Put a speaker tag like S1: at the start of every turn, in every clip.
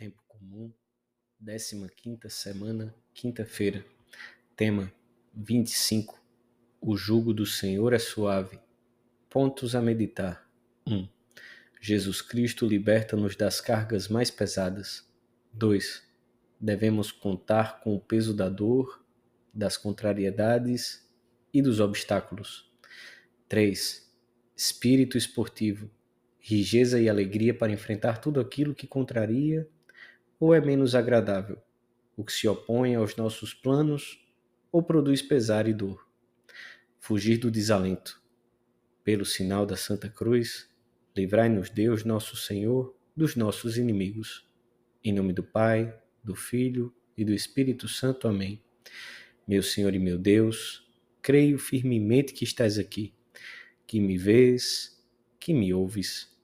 S1: Tempo comum, 15ª semana, quinta-feira. Tema: 25. O jugo do Senhor é suave. Pontos a meditar. 1. Jesus Cristo liberta-nos das cargas mais pesadas. 2. Devemos contar com o peso da dor, das contrariedades e dos obstáculos. 3. Espírito esportivo. Rigeza e alegria para enfrentar tudo aquilo que contraria ou é menos agradável, o que se opõe aos nossos planos ou produz pesar e dor. Fugir do desalento. Pelo sinal da Santa Cruz, livrai-nos Deus nosso Senhor dos nossos inimigos. Em nome do Pai, do Filho e do Espírito Santo. Amém. Meu Senhor e meu Deus, creio firmemente que estás aqui, que me vês, que me ouves.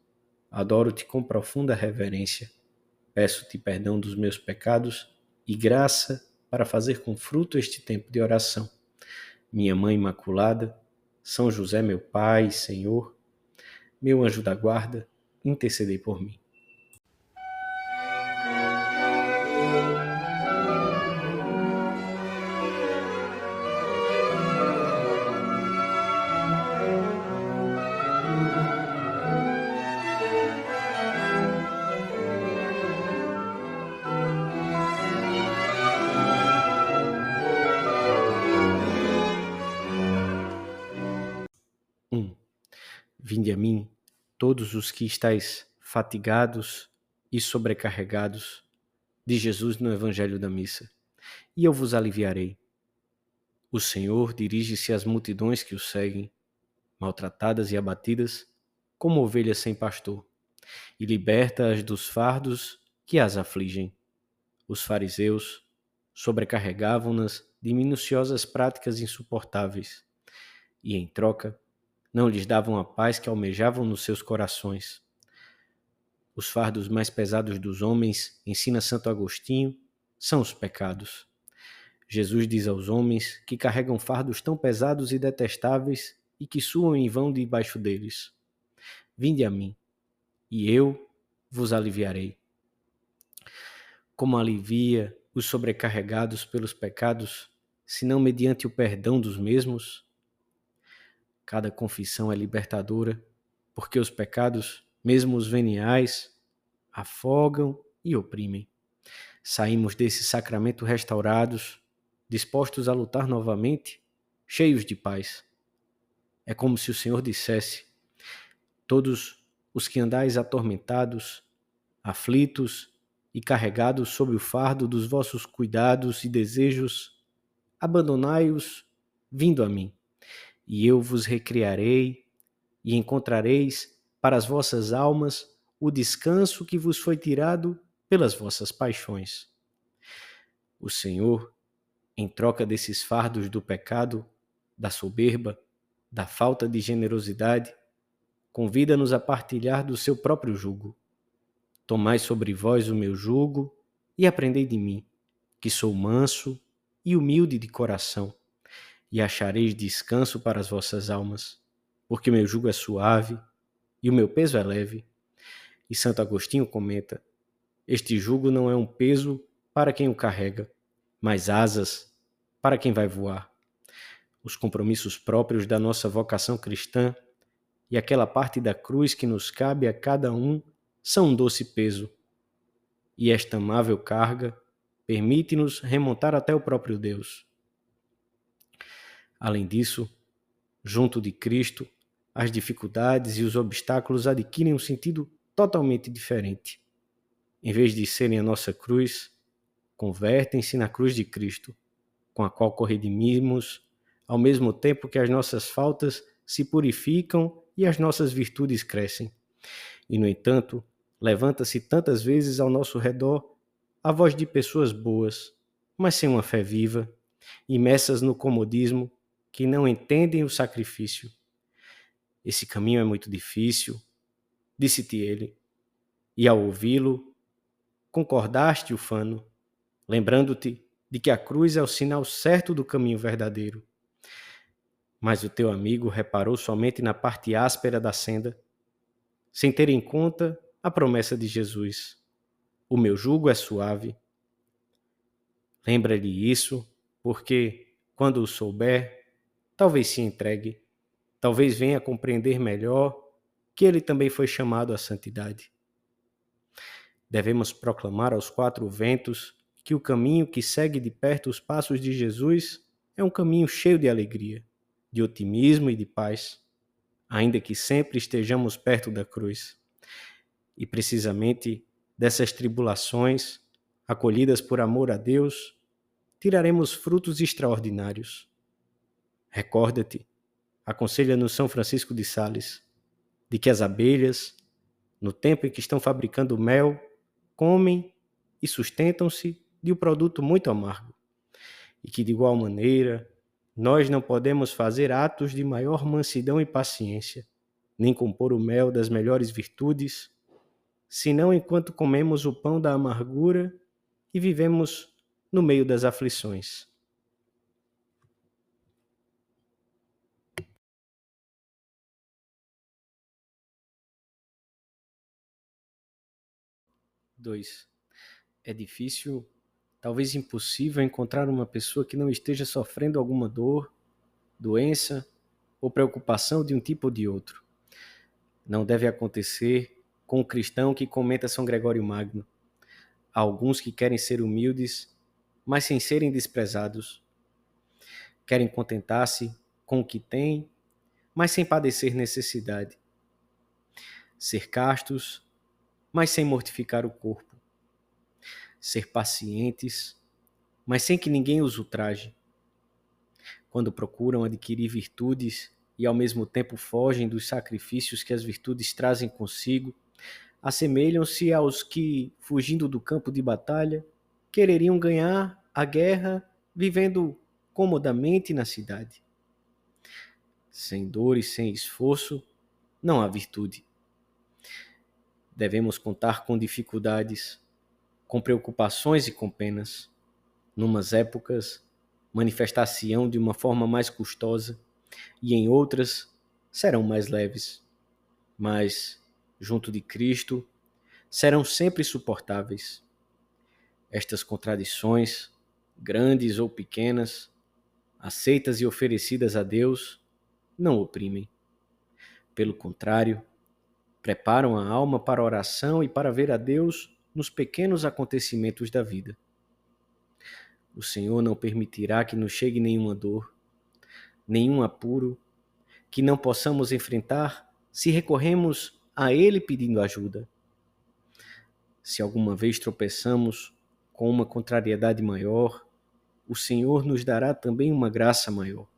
S1: Adoro-te com profunda reverência. Peço-te perdão dos meus pecados e graça para fazer com fruto este tempo de oração. Minha Mãe Imaculada, São José, meu Pai e Senhor, meu anjo da guarda, intercedei por mim. Vinde a mim, todos os que estáis fatigados e sobrecarregados, diz Jesus no Evangelho da Missa, e eu vos aliviarei. O Senhor dirige-se às multidões que o seguem, maltratadas e abatidas, como ovelhas sem pastor, e liberta-as dos fardos que as afligem. Os fariseus sobrecarregavam-nas de minuciosas práticas insuportáveis, e em troca não lhes davam a paz que almejavam nos seus corações. Os fardos mais pesados dos homens, ensina Santo Agostinho, são os pecados. Jesus diz aos homens que carregam fardos tão pesados e detestáveis e que suam em vão debaixo deles: vinde a mim, e eu vos aliviarei. Como alivia os sobrecarregados pelos pecados, senão mediante o perdão dos mesmos? Cada confissão é libertadora, porque os pecados, mesmo os veniais, afogam e oprimem. Saímos desse sacramento restaurados, dispostos a lutar novamente, cheios de paz. É como se o Senhor dissesse: todos os que andais atormentados, aflitos e carregados sob o fardo dos vossos cuidados e desejos, abandonai-os, vindo a mim, e eu vos recriarei, e encontrareis para as vossas almas o descanso que vos foi tirado pelas vossas paixões. O Senhor, em troca desses fardos do pecado, da soberba, da falta de generosidade, convida-nos a partilhar do seu próprio jugo. Tomai sobre vós o meu jugo e aprendei de mim, que sou manso e humilde de coração, e achareis descanso para as vossas almas, porque o meu jugo é suave e o meu peso é leve. E Santo Agostinho comenta: este jugo não é um peso para quem o carrega, mas asas para quem vai voar. Os compromissos próprios da nossa vocação cristã e aquela parte da cruz que nos cabe a cada um são um doce peso. E esta amável carga permite-nos remontar até o próprio Deus. Além disso, junto de Cristo, as dificuldades e os obstáculos adquirem um sentido totalmente diferente. Em vez de serem a nossa cruz, convertem-se na cruz de Cristo, com a qual corredimos, ao mesmo tempo que as nossas faltas se purificam e as nossas virtudes crescem. E, no entanto, levanta-se tantas vezes ao nosso redor a voz de pessoas boas, mas sem uma fé viva, imersas no comodismo, que não entendem o sacrifício. Esse caminho é muito difícil, disse-te ele, e ao ouvi-lo, concordaste ufano, lembrando-te de que a cruz é o sinal certo do caminho verdadeiro. Mas o teu amigo reparou somente na parte áspera da senda, sem ter em conta a promessa de Jesus. O meu jugo é suave. Lembra-lhe isso, porque, quando o souber, talvez se entregue, talvez venha a compreender melhor que ele também foi chamado à santidade. Devemos proclamar aos quatro ventos que o caminho que segue de perto os passos de Jesus é um caminho cheio de alegria, de otimismo e de paz, ainda que sempre estejamos perto da cruz. E precisamente dessas tribulações, acolhidas por amor a Deus, tiraremos frutos extraordinários. Recorda-te, aconselha-nos São Francisco de Sales, de que as abelhas, no tempo em que estão fabricando mel, comem e sustentam-se de um produto muito amargo, e que, de igual maneira, nós não podemos fazer atos de maior mansidão e paciência, nem compor o mel das melhores virtudes, senão enquanto comemos o pão da amargura e vivemos no meio das aflições. Dois. É difícil, talvez impossível, encontrar uma pessoa que não esteja sofrendo alguma dor, doença ou preocupação de um tipo ou de outro. Não deve acontecer com o cristão que comenta São Gregório Magno. Há alguns que querem ser humildes, mas sem serem desprezados. Querem contentar-se com o que têm, mas sem padecer necessidade. Ser castos, mas sem mortificar o corpo. Ser pacientes, mas sem que ninguém os ultraje. Quando procuram adquirir virtudes e ao mesmo tempo fogem dos sacrifícios que as virtudes trazem consigo, assemelham-se aos que, fugindo do campo de batalha, quereriam ganhar a guerra vivendo comodamente na cidade. Sem dor e sem esforço, não há virtude. Devemos contar com dificuldades, com preocupações e com penas. Numas épocas, manifestar-se-ão de uma forma mais custosa, e em outras serão mais leves. Mas, junto de Cristo, serão sempre suportáveis. Estas contradições, grandes ou pequenas, aceitas e oferecidas a Deus, não oprimem. Pelo contrário, preparam a alma para a oração e para ver a Deus nos pequenos acontecimentos da vida. O Senhor não permitirá que nos chegue nenhuma dor, nenhum apuro, que não possamos enfrentar se recorremos a Ele pedindo ajuda. Se alguma vez tropeçamos com uma contrariedade maior, o Senhor nos dará também uma graça maior.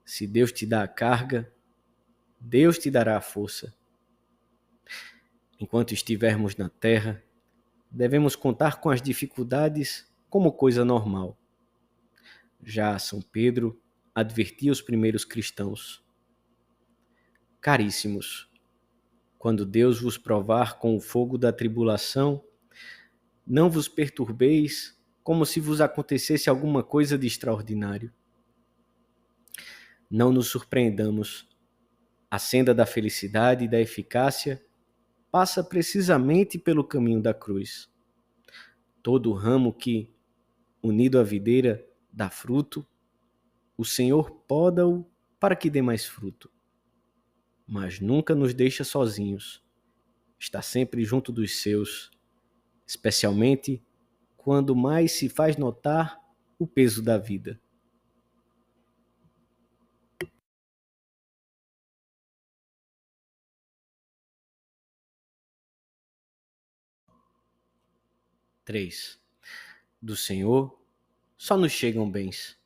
S1: Se Deus te dá a carga, Deus te dará a força. Enquanto estivermos na terra, devemos contar com as dificuldades como coisa normal. Já São Pedro advertia os primeiros cristãos: caríssimos, quando Deus vos provar com o fogo da tribulação, não vos perturbeis como se vos acontecesse alguma coisa de extraordinário. Não nos surpreendamos. A senda da felicidade e da eficácia passa precisamente pelo caminho da cruz. Todo ramo que, unido à videira, dá fruto, o Senhor poda-o para que dê mais fruto. Mas nunca nos deixa sozinhos. Está sempre junto dos seus, especialmente quando mais se faz notar o peso da vida. Três. Do Senhor só nos chegam bens.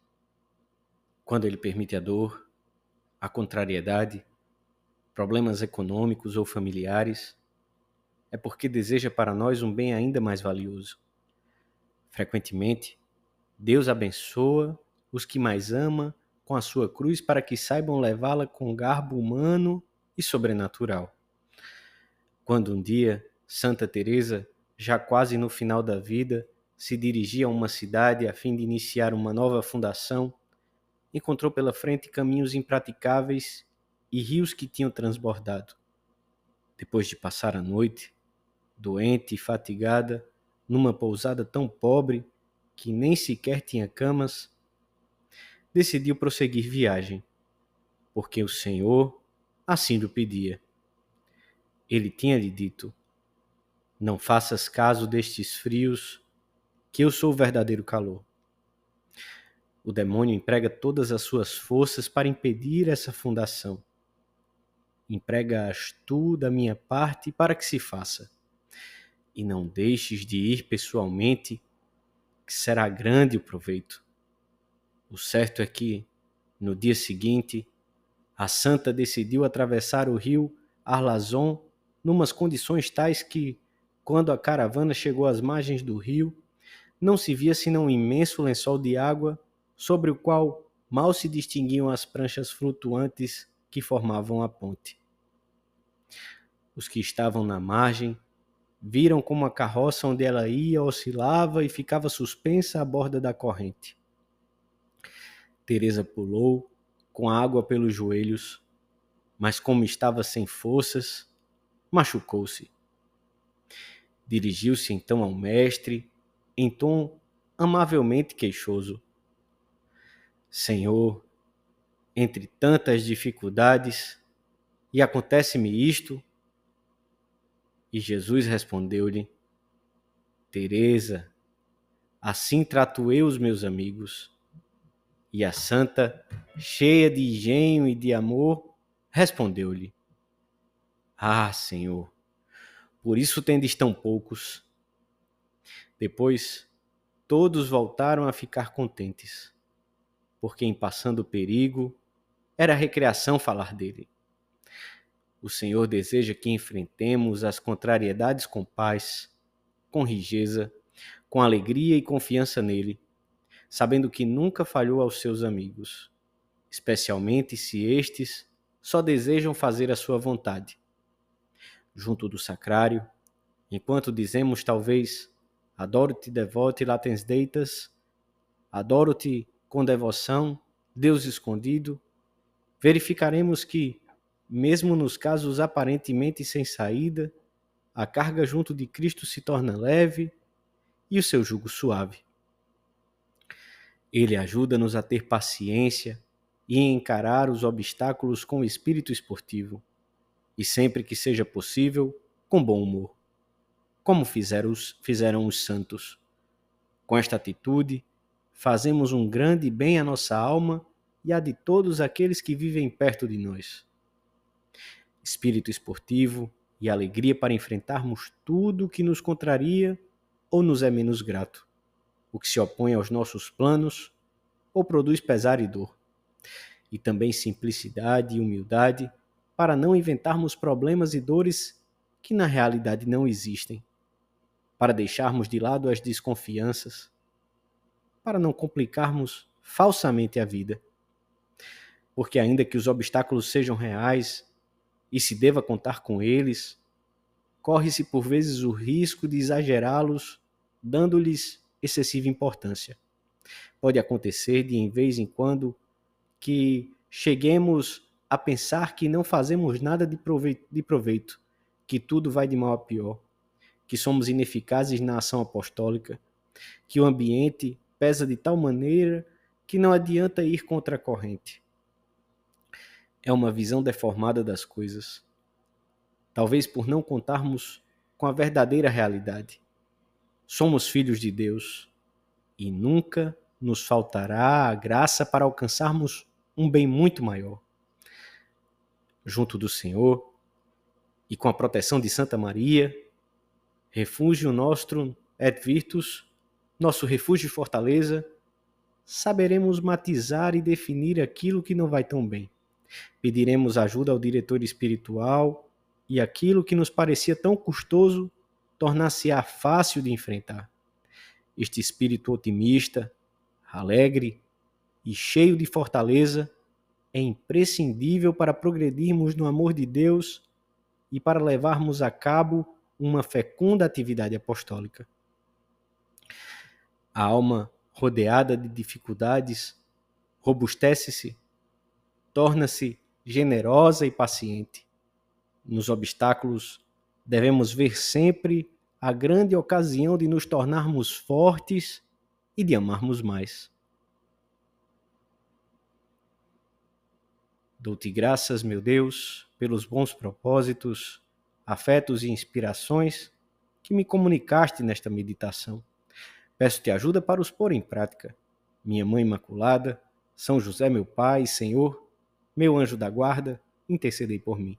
S1: Quando Ele permite a dor, a contrariedade, problemas econômicos ou familiares, é porque deseja para nós um bem ainda mais valioso. Frequentemente, Deus abençoa os que mais ama com a sua cruz para que saibam levá-la com garbo humano e sobrenatural. Quando um dia Santa Teresa, já quase no final da vida, se dirigia a uma cidade a fim de iniciar uma nova fundação, encontrou pela frente caminhos impraticáveis e rios que tinham transbordado. Depois de passar a noite, doente e fatigada, numa pousada tão pobre que nem sequer tinha camas, decidiu prosseguir viagem, porque o Senhor assim lhe pedia. Ele tinha-lhe dito: não faças caso destes frios, que eu sou o verdadeiro calor. O demônio emprega todas as suas forças para impedir essa fundação. Emprega-as tu da minha parte para que se faça. E não deixes de ir pessoalmente, que será grande o proveito. O certo é que, no dia seguinte, a santa decidiu atravessar o rio Arlazon numas condições tais que, quando a caravana chegou às margens do rio, não se via senão um imenso lençol de água sobre o qual mal se distinguiam as pranchas flutuantes que formavam a ponte. Os que estavam na margem viram como a carroça onde ela ia oscilava e ficava suspensa à borda da corrente. Teresa pulou, com a água pelos joelhos, mas como estava sem forças, machucou-se. Dirigiu-se então ao mestre, em tom amavelmente queixoso. Senhor, entre tantas dificuldades, e acontece-me isto? E Jesus respondeu-lhe: Teresa, assim trato eu os meus amigos. E a santa, cheia de engenho e de amor, respondeu-lhe: Ah, Senhor, por isso tendes tão poucos. Depois, todos voltaram a ficar contentes, porque em passando o perigo, era recreação falar dele. O Senhor deseja que enfrentemos as contrariedades com paz, com rigeza, com alegria e confiança nele, sabendo que nunca falhou aos seus amigos, especialmente se estes só desejam fazer a sua vontade. Junto do sacrário, enquanto dizemos talvez adoro-te devote latens deitas, adoro-te com devoção, Deus escondido, verificaremos que, mesmo nos casos aparentemente sem saída, a carga junto de Cristo se torna leve e o seu jugo suave. Ele ajuda-nos a ter paciência e a encarar os obstáculos com espírito esportivo, e sempre que seja possível, com bom humor, como fizeram os santos. Com esta atitude, fazemos um grande bem à nossa alma e à de todos aqueles que vivem perto de nós. Espírito esportivo e alegria para enfrentarmos tudo o que nos contraria ou nos é menos grato, o que se opõe aos nossos planos ou produz pesar e dor. E também simplicidade e humildade para não inventarmos problemas e dores que na realidade não existem, para deixarmos de lado as desconfianças, para não complicarmos falsamente a vida. Porque ainda que os obstáculos sejam reais e se deva contar com eles, corre-se por vezes o risco de exagerá-los, dando-lhes excessiva importância. Pode acontecer de, em vez em quando, que cheguemos a pensar que não fazemos nada de proveito, que tudo vai de mal a pior, que somos ineficazes na ação apostólica, que o ambiente pesa de tal maneira que não adianta ir contra a corrente. É uma visão deformada das coisas, talvez por não contarmos com a verdadeira realidade. Somos filhos de Deus e nunca nos faltará a graça para alcançarmos um bem muito maior. Junto do Senhor e com a proteção de Santa Maria, refúgio nostrum et virtus, nosso refúgio e fortaleza, saberemos matizar e definir aquilo que não vai tão bem. Pediremos ajuda ao diretor espiritual e aquilo que nos parecia tão custoso tornar-se-á fácil de enfrentar. Este espírito otimista, alegre e cheio de fortaleza é imprescindível para progredirmos no amor de Deus e para levarmos a cabo uma fecunda atividade apostólica. A alma rodeada de dificuldades robustece-se, torna-se generosa e paciente. Nos obstáculos, Devemos ver sempre a grande ocasião de nos tornarmos fortes e de amarmos mais. Dou-te graças, meu Deus, pelos bons propósitos, afetos e inspirações que me comunicaste nesta meditação. Peço-te ajuda para os pôr em prática. Minha Mãe Imaculada, São José, meu Pai, Senhor, meu anjo da guarda, intercedei por mim.